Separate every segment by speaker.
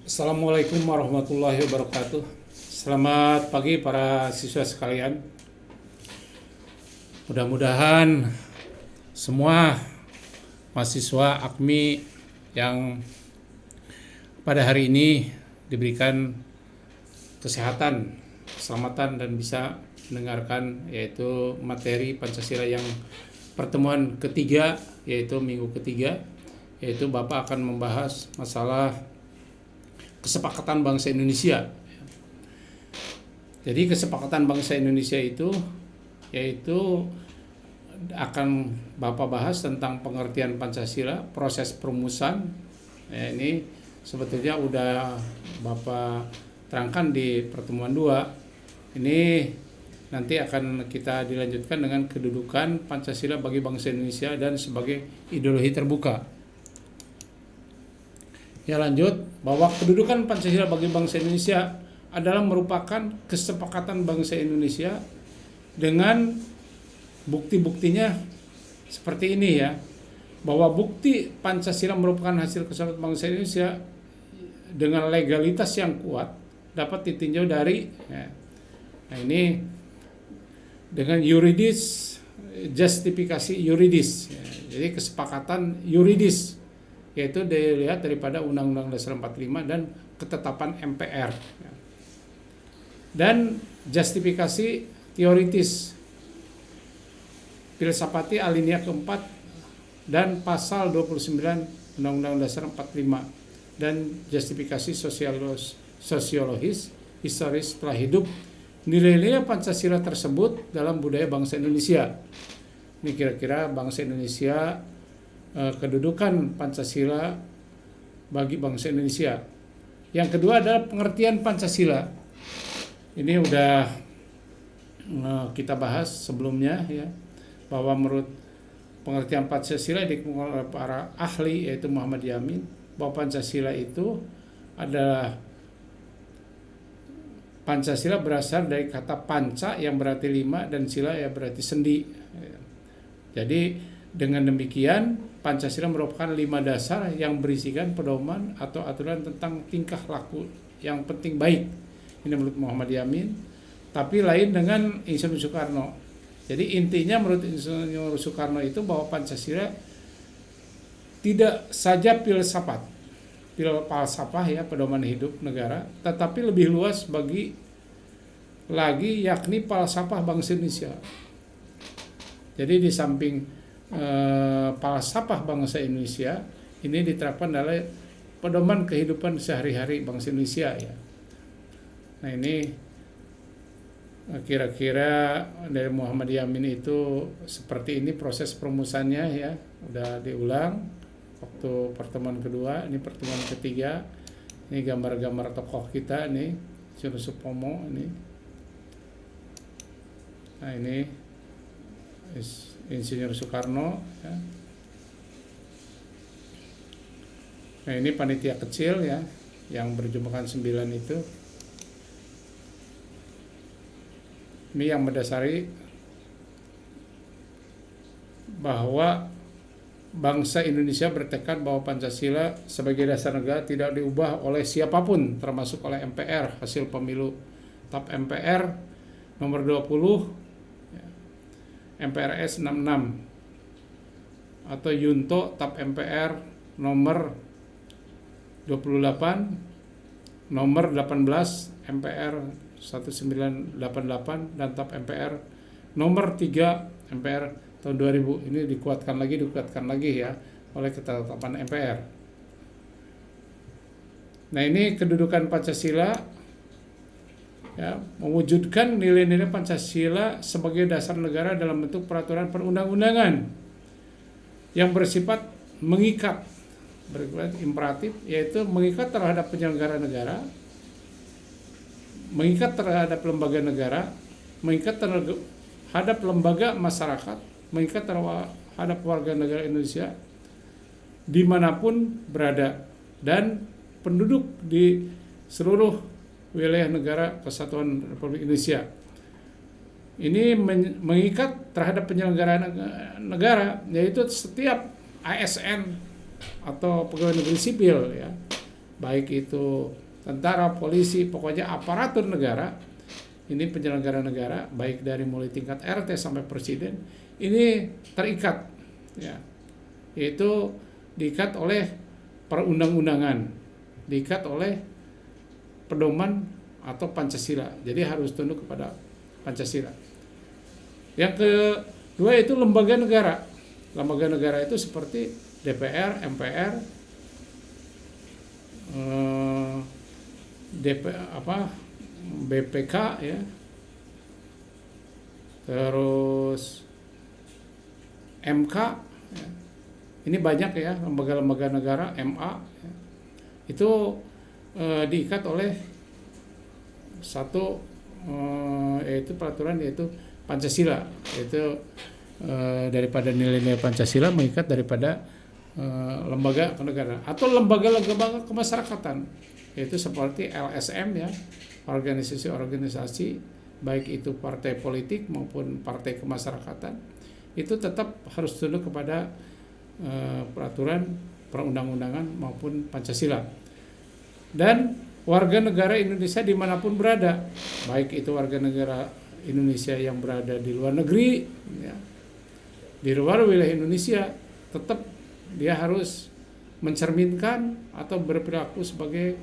Speaker 1: Assalamualaikum warahmatullahi wabarakatuh. Selamat pagi para siswa sekalian. Mudah-mudahan semua mahasiswa AKMI yang pada hari ini diberikan kesehatan, keselamatan, dan bisa mendengarkan yaitu materi Pancasila yang pertemuan ketiga, yaitu minggu ketiga, yaitu Bapak akan membahas masalah kesepakatan bangsa Indonesia. Jadi kesepakatan bangsa Indonesia itu yaitu akan Bapak bahas tentang pengertian Pancasila, proses perumusan. Ya, ini sebetulnya udah Bapak terangkan di pertemuan 2. Ini nanti akan kita dilanjutkan dengan kedudukan Pancasila bagi bangsa Indonesia dan sebagai ideologi terbuka. Ya, lanjut bahwa kedudukan Pancasila bagi bangsa Indonesia adalah merupakan kesepakatan bangsa Indonesia dengan bukti-buktinya seperti ini ya, bahwa bukti Pancasila merupakan hasil kesepakatan bangsa Indonesia dengan legalitas yang kuat dapat ditinjau dari ya, nah ini dengan yuridis, justifikasi yuridis ya, jadi kesepakatan yuridis yaitu dilihat daripada Undang-Undang Dasar 45 dan ketetapan MPR. Dan justifikasi teoritis filsafati alinea keempat dan pasal 29 Undang-Undang Dasar 45 dan justifikasi sosiologis historis setelah hidup nilai-nilai Pancasila tersebut dalam budaya bangsa Indonesia. Ini kira-kira bangsa Indonesia, kedudukan Pancasila bagi bangsa Indonesia. Yang kedua adalah pengertian Pancasila. Ini udah kita bahas sebelumnya ya, bahwa menurut pengertian Pancasila dikemukakan oleh para ahli yaitu Muhammad Yamin, bahwa Pancasila itu adalah Pancasila berasal dari kata panca yang berarti 5 dan sila yang berarti sendi. Jadi dengan demikian Pancasila merupakan 5 dasar yang berisikan pedoman atau aturan tentang tingkah laku yang penting baik. Ini menurut Muhammad Yamin, tapi lain dengan Insinyur Soekarno. Jadi intinya menurut Insinyur Soekarno itu bahwa Pancasila tidak saja filsafat, falsafah ya, pedoman hidup negara, tetapi lebih luas bagi lagi yakni falsafah bangsa Indonesia. Jadi di samping falsafah bangsa Indonesia ini diterapkan dalam pedoman kehidupan sehari-hari bangsa Indonesia ya. Nah ini kira-kira dari Muhammad Yamin itu seperti ini proses perumusannya ya, udah diulang waktu pertemuan kedua, ini pertemuan ketiga. Ini gambar-gambar tokoh kita nih, Insinyur Supomo ini. Nah ini Insinyur Soekarno ya. Nah ini panitia kecil ya yang berjumlahkan 9 itu. Ini yang mendasari bahwa bangsa Indonesia bertekad bahwa Pancasila sebagai dasar negara tidak diubah oleh siapapun termasuk oleh MPR hasil pemilu TAP MPR nomor 20 MPRS 66 atau Yunto TAP MPR nomor 28 nomor 18 MPR 1988 dan TAP MPR nomor 3 MPR tahun 2000. Ini dikuatkan lagi ya oleh ketetapan MPR. Nah ini kedudukan Pancasila ya, mewujudkan nilai-nilai Pancasila sebagai dasar negara dalam bentuk peraturan perundang-undangan yang bersifat mengikat, bersifat imperatif, yaitu mengikat terhadap penyelenggara negara, mengikat terhadap lembaga negara, mengikat terhadap lembaga masyarakat, mengikat terhadap warga negara Indonesia dimanapun berada dan penduduk di seluruh wilayah negara Kesatuan Republik Indonesia. Ini mengikat terhadap penyelenggara negara, yaitu setiap ASN atau pegawai negeri sipil ya, baik itu tentara, polisi, pokoknya aparatur negara, ini penyelenggara negara, baik dari mulai tingkat RT sampai presiden, ini terikat, ya, yaitu diikat oleh perundang-undangan, diikat oleh pedoman atau Pancasila. Jadi harus tunduk kepada Pancasila. Yang kedua itu lembaga negara. Lembaga negara itu seperti DPR, MPR, BPK, ya, terus MK, ya. Ini banyak ya lembaga-lembaga negara, MA, ya. Itu diikat oleh satu yaitu peraturan, yaitu Pancasila, yaitu daripada nilai-nilai Pancasila mengikat daripada lembaga negara atau lembaga-lembaga kemasyarakatan, yaitu seperti LSM, ya, organisasi-organisasi baik itu partai politik maupun partai kemasyarakatan, itu tetap harus tunduk kepada peraturan perundang-undangan maupun Pancasila. Dan warga negara Indonesia dimanapun berada, baik itu warga negara Indonesia yang berada di luar negeri, ya, di luar wilayah Indonesia, tetap dia harus mencerminkan atau berperilaku sebagai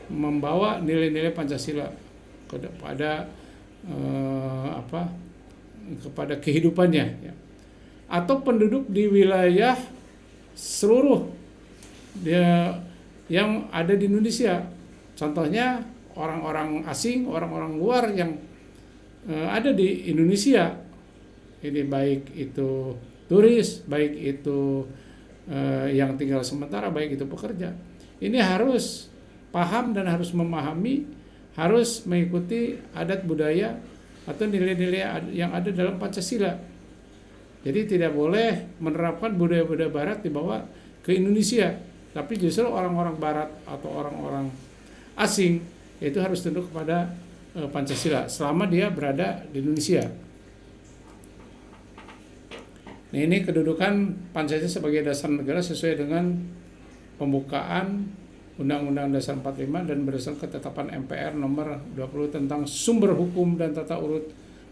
Speaker 1: membawa nilai-nilai Pancasila kepada kepada kehidupannya, ya. Atau penduduk di wilayah seluruh dia yang ada di Indonesia. Contohnya orang-orang asing, orang-orang luar yang ada di Indonesia. Ini baik itu turis, baik itu yang tinggal sementara, baik itu pekerja. Ini harus paham dan harus memahami, harus mengikuti adat budaya atau nilai-nilai yang ada dalam Pancasila. Jadi tidak boleh menerapkan budaya-budaya barat dibawa ke Indonesia, tapi justru orang-orang barat atau orang-orang asing itu harus tunduk kepada Pancasila selama dia berada di Indonesia. Nah, ini kedudukan Pancasila sebagai dasar negara sesuai dengan pembukaan Undang-Undang Dasar 45 dan berdasarkan ketetapan MPR nomor 20 tentang sumber hukum dan tata urut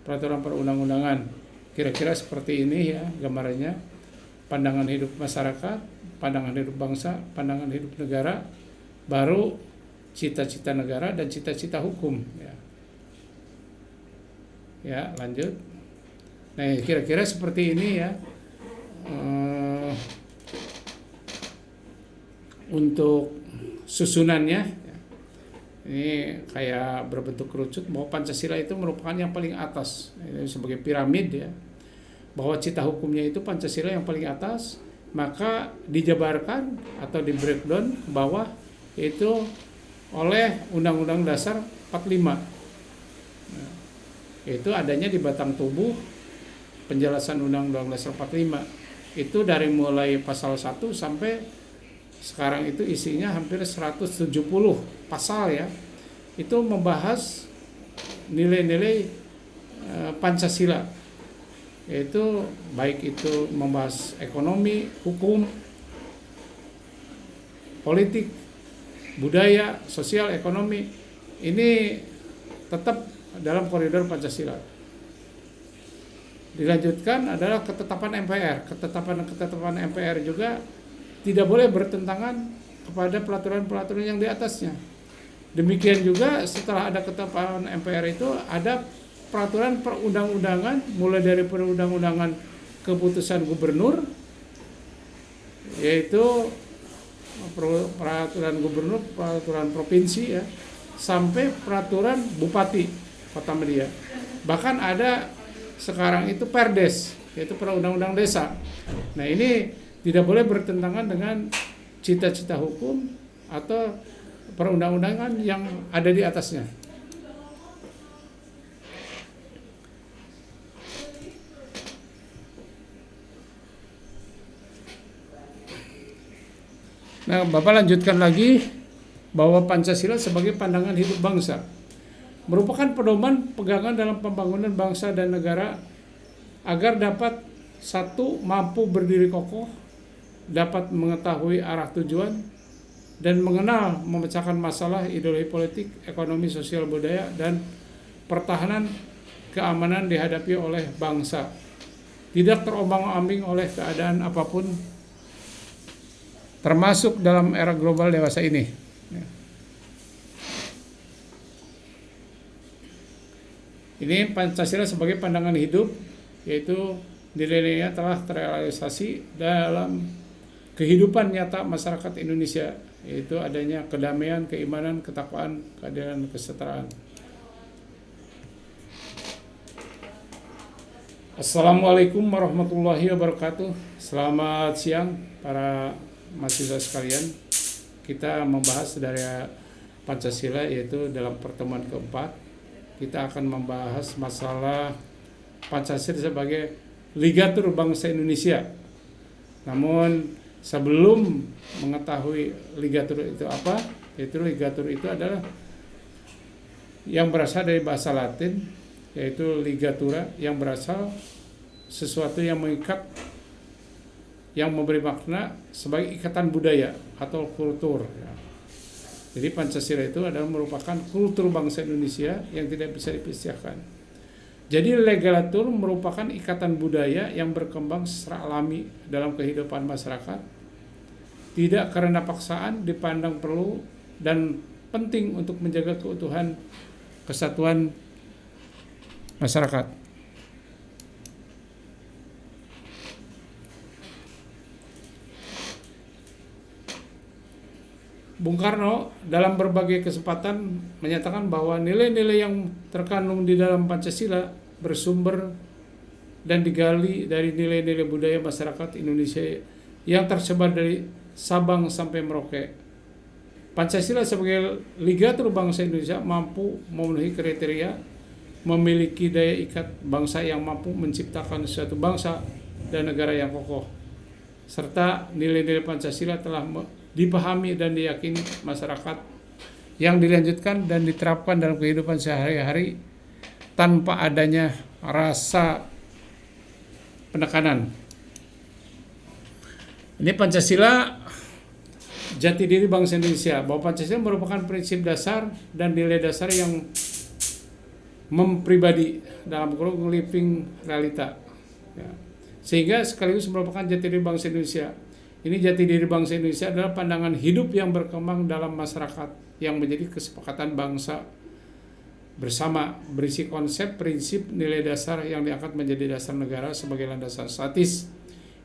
Speaker 1: peraturan perundang-undangan. Kira-kira seperti ini, ya, gambarannya. Pandangan hidup masyarakat, pandangan hidup bangsa, pandangan hidup negara, baru cita-cita negara dan cita-cita hukum, ya. Ya, lanjut. Nah, kira-kira seperti ini, ya. Untuk susunannya, ya. Ini kayak berbentuk kerucut bahwa Pancasila itu merupakan yang paling atas, ini sebagai piramid, ya. Bahwa cita hukumnya itu Pancasila yang paling atas, maka dijabarkan atau di breakdown ke bawah itu oleh Undang-Undang Dasar 45. Nah, itu adanya di batang tubuh penjelasan Undang-Undang Dasar 45. Itu dari mulai pasal 1 sampai sekarang itu isinya hampir 170 pasal, ya. Itu membahas nilai-nilai Pancasila, yaitu baik itu membahas ekonomi, hukum, politik, budaya, sosial, ekonomi. Ini tetap dalam koridor Pancasila. Dilanjutkan adalah ketetapan MPR. Ketetapan MPR juga tidak boleh bertentangan kepada peraturan-peraturan yang di atasnya. Demikian juga setelah ada ketetapan MPR itu ada peraturan perundang-undangan, mulai dari perundang-undangan keputusan gubernur, yaitu peraturan gubernur, peraturan provinsi, ya, sampai peraturan bupati kota media. Bahkan ada sekarang itu Perdes, yaitu perundang-undang desa. Nah, ini tidak boleh bertentangan dengan cita-cita hukum atau perundang-undangan yang ada di atasnya. Nah, Bapak lanjutkan lagi bahwa Pancasila sebagai pandangan hidup bangsa merupakan pedoman pegangan dalam pembangunan bangsa dan negara agar dapat satu, mampu berdiri kokoh, dapat mengetahui arah tujuan, dan mengenal memecahkan masalah ideologi politik, ekonomi, sosial, budaya, dan pertahanan keamanan dihadapi oleh bangsa. Tidak terombang-ambing oleh keadaan apapun, termasuk dalam era global dewasa ini. Ini Pancasila sebagai pandangan hidup, yaitu nilai-nilainya telah terrealisasi dalam kehidupan nyata masyarakat Indonesia, yaitu adanya kedamaian, keimanan, ketakwaan, keadilan, kesetaraan. Assalamualaikum warahmatullahi wabarakatuh. Selamat siang para mahasiswa sekalian. Kita membahas dari Pancasila, yaitu dalam pertemuan keempat. Kita akan membahas masalah Pancasila sebagai ligatur bangsa Indonesia. Namun sebelum mengetahui ligatur itu apa, yaitu ligatur itu adalah yang berasal dari bahasa Latin, yaitu ligatura, yang berasal sesuatu yang mengikat, yang memberi makna sebagai ikatan budaya atau kultur. Jadi Pancasila itu adalah merupakan kultur bangsa Indonesia yang tidak bisa dipisahkan. Jadi ligatur merupakan ikatan budaya yang berkembang secara alami dalam kehidupan masyarakat, tidak karena paksaan, dipandang perlu dan penting untuk menjaga keutuhan kesatuan masyarakat. Bung Karno dalam berbagai kesempatan menyatakan bahwa nilai-nilai yang terkandung di dalam Pancasila bersumber dan digali dari nilai-nilai budaya masyarakat Indonesia yang tersebar dari Sabang sampai Merauke. Pancasila sebagai ligatur bangsa Indonesia mampu memenuhi kriteria memiliki daya ikat bangsa yang mampu menciptakan suatu bangsa dan negara yang kokoh, serta nilai-nilai Pancasila telah dipahami dan diyakini masyarakat, yang dilanjutkan dan diterapkan dalam kehidupan sehari-hari tanpa adanya rasa penekanan. Ini Pancasila jati diri bangsa Indonesia, bahwa Pancasila merupakan prinsip dasar dan nilai dasar yang mempribadi dalam living realita, sehingga sekaligus merupakan jati diri bangsa Indonesia. Ini jati diri bangsa Indonesia adalah pandangan hidup yang berkembang dalam masyarakat yang menjadi kesepakatan bangsa bersama, berisi konsep, prinsip, nilai dasar yang diangkat menjadi dasar negara sebagai landasan statis,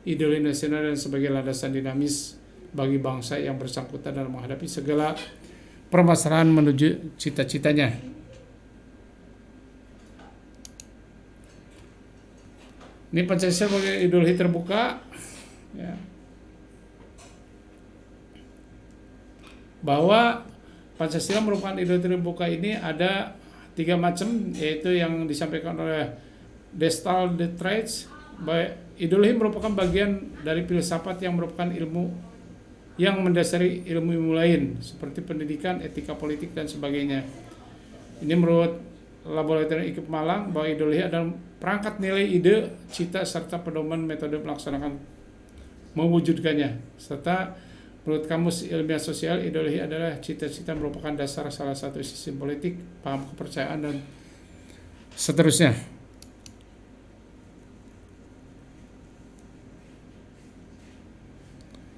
Speaker 1: ideologi nasional, dan sebagai landasan dinamis bagi bangsa yang bersangkutan dalam menghadapi segala permasalahan menuju cita-citanya. Ini Pancasila sebagai ideologi terbuka, ya, bahwa Pancasila merupakan ideologi terbuka. Ini ada 3 macam, yaitu yang disampaikan oleh Destal de Traits. Ideologi merupakan bagian dari filsafat yang merupakan ilmu yang mendasari ilmu lain seperti pendidikan, etika politik, dan sebagainya. Ini menurut Laboratorium IKIP Malang, bahwa ideologi adalah perangkat nilai, ide, cita, serta pedoman metode melaksanakan mewujudkannya. Serta menurut Kamus Ilmiah Sosial, ideologi adalah cita-cita merupakan dasar salah satu sistem politik, paham kepercayaan, dan seterusnya.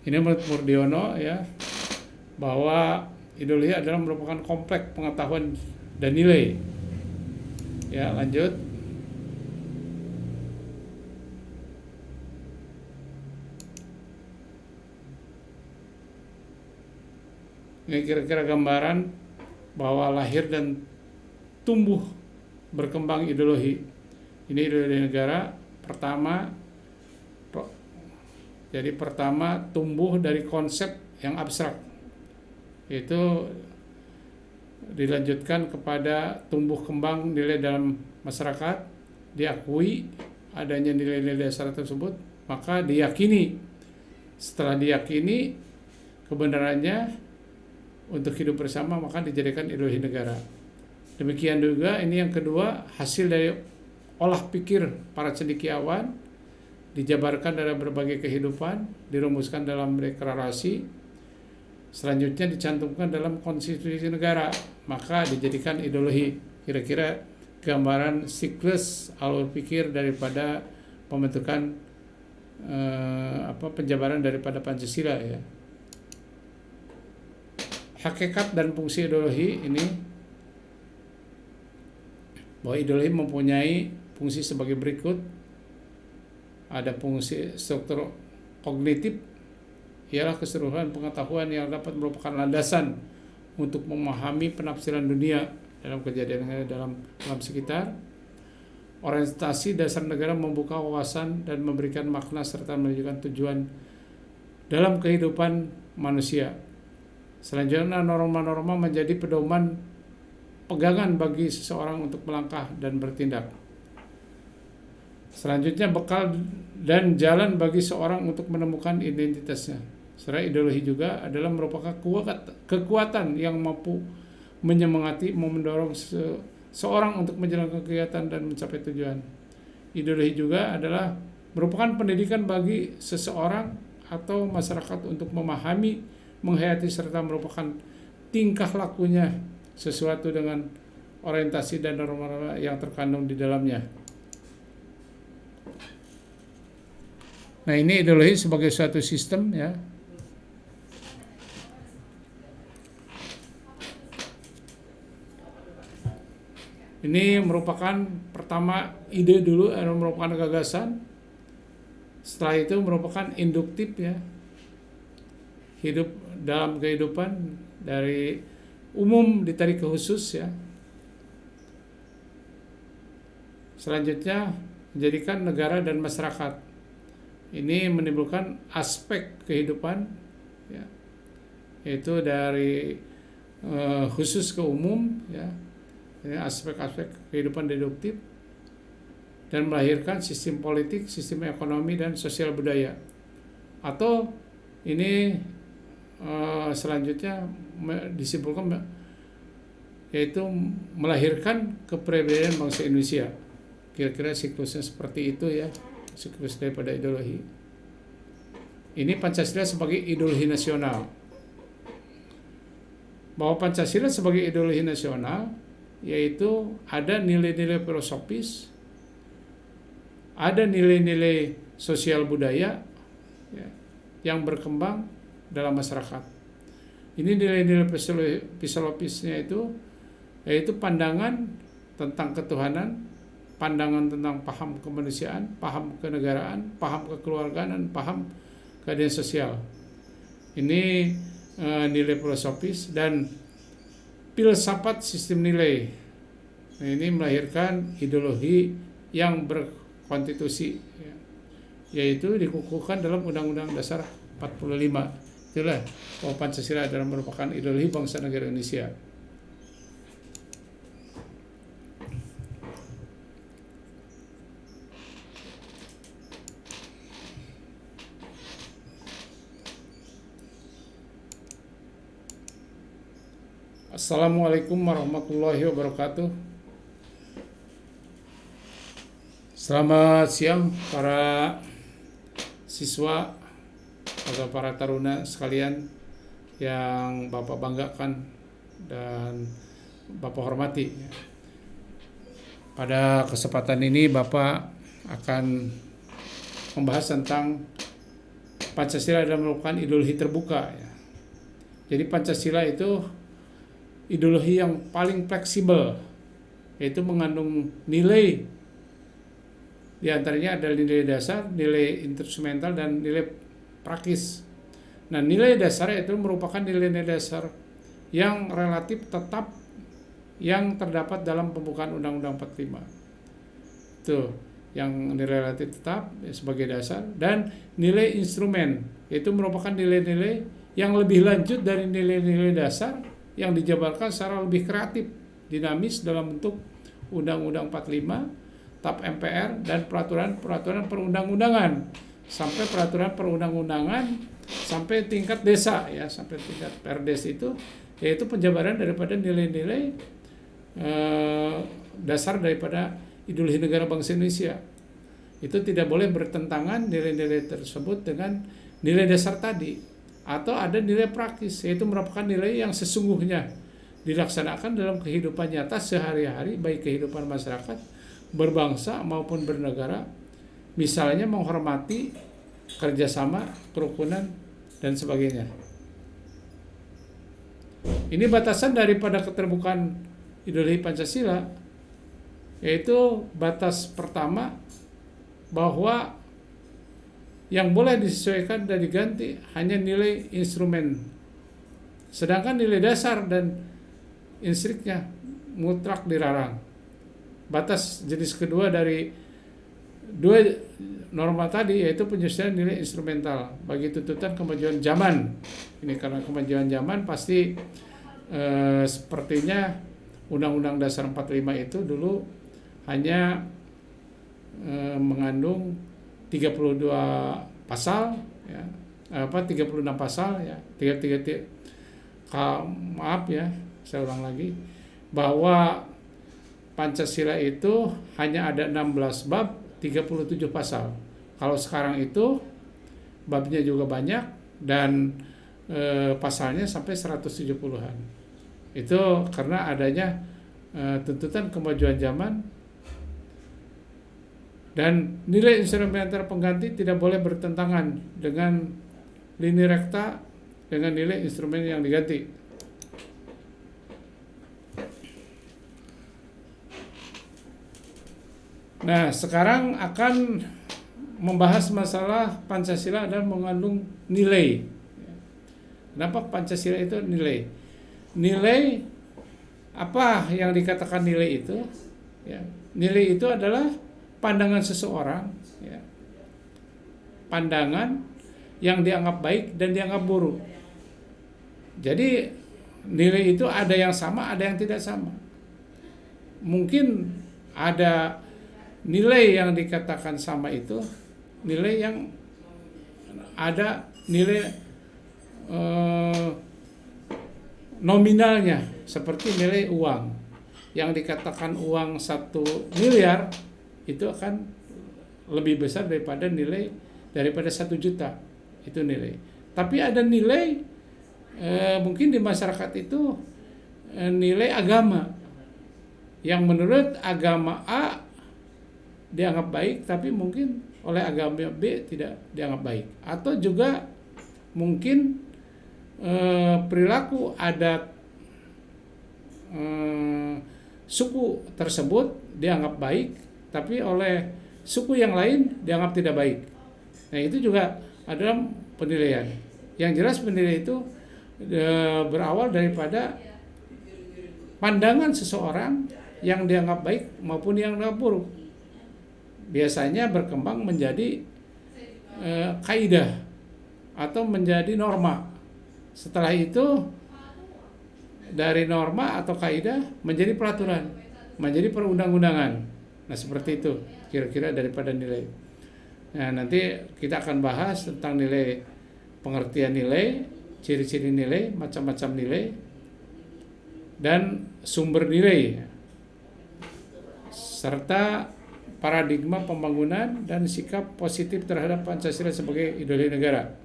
Speaker 1: Ini menurut Murdiono, ya, bahwa ideologi adalah merupakan kompleks pengetahuan dan nilai. Ya, lanjut. Ini kira-kira gambaran bahwa lahir dan tumbuh berkembang ideologi. Ini ideologi negara pertama. Jadi pertama tumbuh dari konsep yang abstrak, yaitu dilanjutkan kepada tumbuh kembang nilai dalam masyarakat, diakui adanya nilai-nilai dasar tersebut, maka diyakini. Setelah diyakini kebenarannya untuk hidup bersama, maka dijadikan ideologi negara. Demikian juga ini yang kedua, hasil dari olah pikir para cendekiawan, dijabarkan dalam berbagai kehidupan, dirumuskan dalam deklarasi, selanjutnya dicantumkan dalam konstitusi negara, maka dijadikan ideologi. Kira-kira gambaran siklus alur pikir daripada pembentukan penjabaran daripada Pancasila ya. Hakikat dan fungsi ideologi ini, bahwa ideologi mempunyai fungsi sebagai berikut. Ada fungsi struktur kognitif, ialah keseluruhan pengetahuan yang dapat merupakan landasan untuk memahami penafsiran dunia dalam kejadian dalam sekitar. Orientasi dasar negara membuka wawasan dan memberikan makna serta menunjukkan tujuan dalam kehidupan manusia. Selanjutnya, norma-norma menjadi pedoman pegangan bagi seseorang untuk melangkah dan bertindak. Selanjutnya, bekal dan jalan bagi seorang untuk menemukan identitasnya. Secara ideologi juga adalah merupakan kekuatan yang mampu menyemangati, mendorong seorang untuk menjalankan kegiatan dan mencapai tujuan. Ideologi juga adalah merupakan pendidikan bagi seseorang atau masyarakat untuk memahami, menghayati serta merupakan tingkah lakunya sesuatu dengan orientasi dan norma-norma yang terkandung di dalamnya. Nah, ini ideologi sebagai suatu sistem ya. Ini merupakan pertama ide dulu, merupakan gagasan. Setelah itu merupakan induktif ya. Hidup dalam kehidupan dari umum ditarik ke khusus ya. Selanjutnya menjadikan negara dan masyarakat. Ini menimbulkan aspek kehidupan ya, yaitu dari khusus ke umum ya. Ini aspek-aspek kehidupan deduktif dan melahirkan sistem politik, sistem ekonomi dan sosial budaya. Atau ini selanjutnya disimpulkan yaitu melahirkan kepribadian bangsa Indonesia. Kira-kira siklusnya seperti itu ya, siklus daripada ideologi. Ini Pancasila sebagai ideologi nasional. Bahwa Pancasila sebagai ideologi nasional yaitu ada nilai-nilai filosofis, ada nilai-nilai sosial budaya ya, yang berkembang dalam masyarakat. Ini nilai-nilai filosofisnya itu yaitu pandangan tentang ketuhanan, pandangan tentang paham kemanusiaan, paham kenegaraan, paham kekeluargaan, dan paham keadilan sosial. Ini nilai filosofis dan filsafat sistem nilai. Nah, ini melahirkan ideologi yang berkonstitusi ya, yaitu dikukuhkan dalam Undang-Undang Dasar 45. Itulah bahwa Pancasila adalah merupakan ideologi bangsa negara Indonesia. Assalamualaikum warahmatullahi wabarakatuh. Selamat siang para siswa atau para taruna sekalian yang Bapak banggakan dan Bapak hormati. Pada kesempatan ini Bapak akan membahas tentang Pancasila adalah merupakan ideologi terbuka ya. Jadi Pancasila itu ideologi yang paling fleksibel, yaitu mengandung nilai, diantaranya ada nilai dasar, nilai instrumental, dan nilai praktis. Nah, nilai dasar itu merupakan nilai-nilai dasar yang relatif tetap yang terdapat dalam pembukaan Undang-Undang 45. Itu yang nilai relatif tetap sebagai dasar, dan nilai instrumen itu merupakan nilai-nilai yang lebih lanjut dari nilai-nilai dasar yang dijabarkan secara lebih kreatif, dinamis dalam bentuk Undang-Undang 45, TAP MPR, dan peraturan perundang-undangan, sampai peraturan perundang-undangan sampai tingkat desa ya, sampai tingkat Perdes itu, yaitu penjabaran daripada nilai-nilai dasar daripada ideologi negara bangsa Indonesia. Itu tidak boleh bertentangan nilai-nilai tersebut dengan nilai dasar tadi. atau ada nilai praktis, yaitu merupakan nilai yang sesungguhnya dilaksanakan dalam kehidupan nyata sehari-hari, baik kehidupan masyarakat, berbangsa maupun bernegara, misalnya menghormati, kerjasama, kerukunan, dan sebagainya. Ini batasan daripada keterbukaan ideologi Pancasila, yaitu batas pertama bahwa yang boleh disesuaikan dan diganti hanya nilai instrumen, sedangkan nilai dasar dan instriknya mutlak dilarang. Batas jenis kedua dari dua norma tadi yaitu penyesuaian nilai instrumental bagi tuntutan kemajuan zaman. Ini karena kemajuan zaman pasti sepertinya Undang-Undang Dasar 45 itu dulu hanya mengandung 32 pasal ya, 36 pasal ya, 33 maaf ya, saya ulang lagi bahwa Pancasila itu hanya ada 16 bab, 37 pasal. Kalau sekarang itu babnya juga banyak dan pasalnya sampai 170-an. Itu karena adanya tuntutan kemajuan zaman. Dan nilai instrumenter pengganti tidak boleh bertentangan dengan lini rekta dengan nilai instrumen yang diganti. Nah, sekarang akan membahas masalah Pancasila dan mengandung nilai. Kenapa Pancasila itu nilai? Nilai, apa yang dikatakan nilai itu? Ya, nilai itu adalah pandangan seseorang, ya, pandangan yang dianggap baik dan dianggap buruk. Jadi nilai itu ada yang sama, ada yang tidak sama. Mungkin ada nilai yang dikatakan sama itu nilai yang ada nilai nominalnya, seperti nilai uang yang dikatakan uang 1 miliar itu akan lebih besar daripada 1 juta, itu nilai. Tapi ada nilai mungkin di masyarakat itu nilai agama yang menurut agama A dianggap baik, tapi mungkin oleh agama B tidak dianggap baik. Atau juga mungkin perilaku adat suku tersebut dianggap baik, tapi oleh suku yang lain dianggap tidak baik. Nah, itu juga adalah penilaian. Yang jelas penilaian itu berawal daripada pandangan seseorang yang dianggap baik maupun yang dianggap buruk. Biasanya berkembang menjadi kaidah atau menjadi norma. Setelah itu dari norma atau kaidah menjadi peraturan, menjadi perundang-undangan. Nah, seperti itu kira-kira daripada nilai. Nah, nanti kita akan bahas tentang nilai, pengertian nilai, ciri-ciri nilai, macam-macam nilai, dan sumber nilai, serta paradigma pembangunan dan sikap positif terhadap Pancasila sebagai ideologi negara.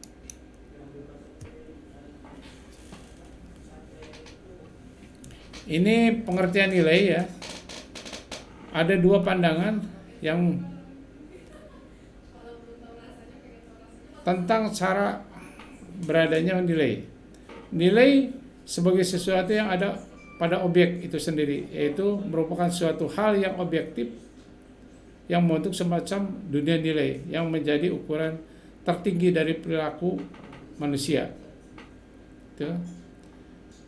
Speaker 1: Ini pengertian nilai ya. Ada 2 pandangan yang tentang cara beradanya nilai. Nilai sebagai sesuatu yang ada pada objek itu sendiri, yaitu merupakan suatu hal yang objektif yang membentuk semacam dunia nilai yang menjadi ukuran tertinggi dari perilaku manusia. Itu.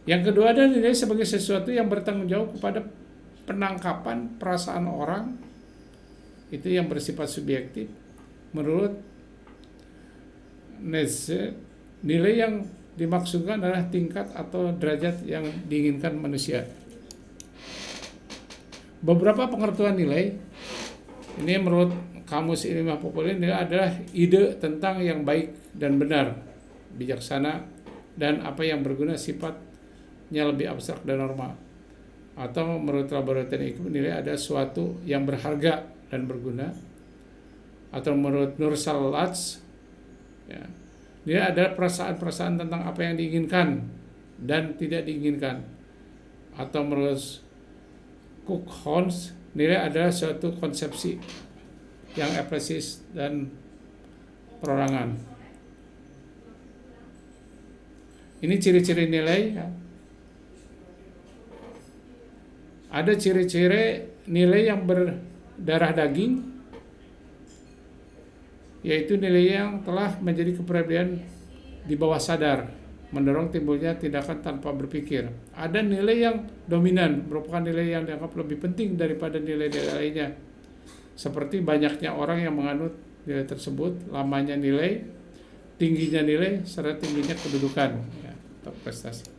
Speaker 1: Yang kedua adalah nilai sebagai sesuatu yang bertanggung jawab kepada penangkapan perasaan orang, itu yang bersifat subjektif. Menurut Nietzsche, nilai yang dimaksudkan adalah tingkat atau derajat yang diinginkan manusia. Beberapa pengertian nilai ini menurut Kamus Ilmiah Populer, nilai adalah ide tentang yang baik dan benar, bijaksana, dan apa yang berguna, sifatnya lebih abstrak dan normal. Atau menurut laboratorium IQ, nilai ada suatu yang berharga dan berguna. Atau menurut Nursal Lats, ya, Nilai adalah perasaan-perasaan tentang apa yang diinginkan dan tidak diinginkan. Atau menurut Cook Holmes, nilai adalah suatu konsepsi yang eksplisit dan perorangan. Ini ciri-ciri nilai. Ya. Ada ciri-ciri nilai yang berdarah daging, yaitu nilai yang telah menjadi kepribadian di bawah sadar, mendorong timbulnya tindakan tanpa berpikir. Ada nilai yang dominan, merupakan nilai yang dianggap lebih penting daripada nilai-nilai lainnya, seperti banyaknya orang yang menganut nilai tersebut, lamanya nilai, tingginya nilai, serta tingginya kedudukan ya, atau prestasi.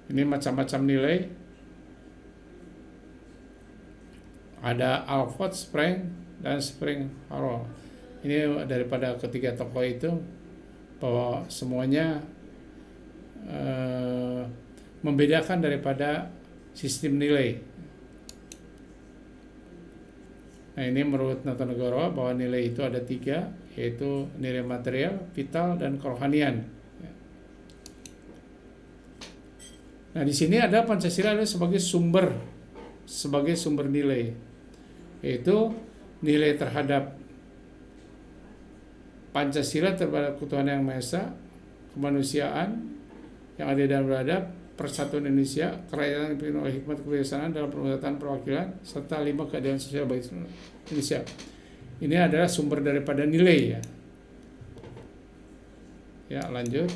Speaker 1: Ini macam-macam nilai. Ada Alfred Spring dan Spring Harrow. Ini daripada ketiga tokoh itu, bahwa semuanya membedakan daripada sistem nilai. Nah, ini menurut Notonegoro bahwa nilai itu ada 3, yaitu nilai material, vital, dan kerohanian. Nah, di sini ada Pancasila sebagai sumber nilai, yaitu nilai terhadap Pancasila terhadap ketuhanan yang Maha Esa, kemanusiaan yang adil dan beradab, persatuan Indonesia, kerakyatan yang dipimpin oleh hikmat kebijaksanaan dalam pemusatan perwakilan, serta 5 keadilan sosial bagi Indonesia. Ini adalah sumber daripada nilai ya. Ya, lanjut.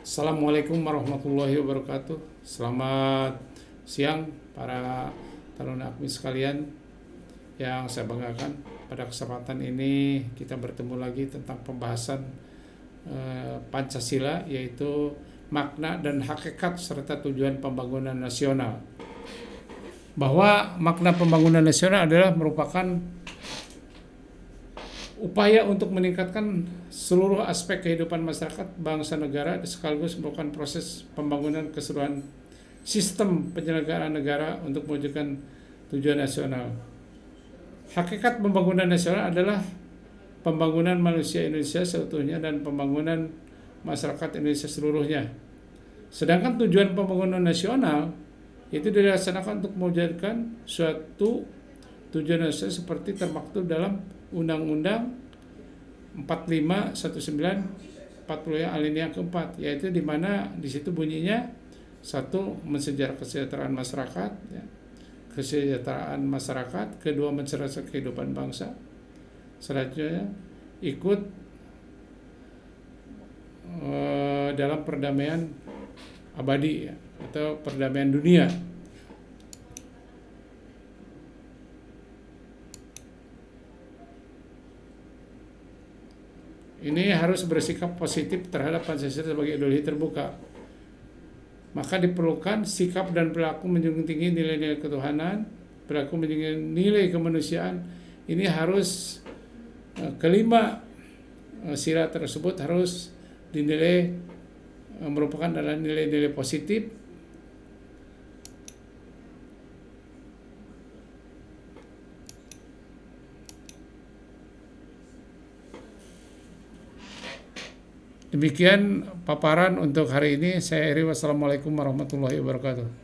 Speaker 1: Assalamualaikum warahmatullahi wabarakatuh. Selamat siang para taruna AKMI sekalian yang saya banggakan. Pada kesempatan ini kita bertemu lagi tentang pembahasan Pancasila, yaitu makna dan hakikat serta tujuan pembangunan nasional. Bahwa makna pembangunan nasional adalah merupakan upaya untuk meningkatkan seluruh aspek kehidupan masyarakat, bangsa, negara, sekaligus merupakan proses pembangunan keseluruhan sistem penyelenggaraan negara untuk mewujudkan tujuan nasional. Hakikat pembangunan nasional adalah pembangunan manusia Indonesia seutuhnya dan pembangunan masyarakat Indonesia seluruhnya. Sedangkan tujuan pembangunan nasional itu dilaksanakan untuk mewujudkan suatu tujuan nasional seperti termaktub dalam Undang-Undang 45/1940 yang alinea keempat, yaitu di mana di situ bunyinya 1. Kesejahteraan masyarakat, ya. Kesejahteraan masyarakat, 2. Mencerahkan kehidupan bangsa, selanjutnya ikut dalam perdamaian abadi ya, atau perdamaian dunia. Ini harus bersikap positif terhadap Pancasila sebagai ideologi terbuka. Maka diperlukan sikap dan perilaku menjunjung tinggi nilai-nilai ketuhanan, perilaku menjunjung nilai kemanusiaan. Ini harus kelima sila tersebut harus dinilai merupakan adalah nilai-nilai positif. Demikian paparan untuk hari ini. Saya Eri. Wassalamualaikum warahmatullahi wabarakatuh.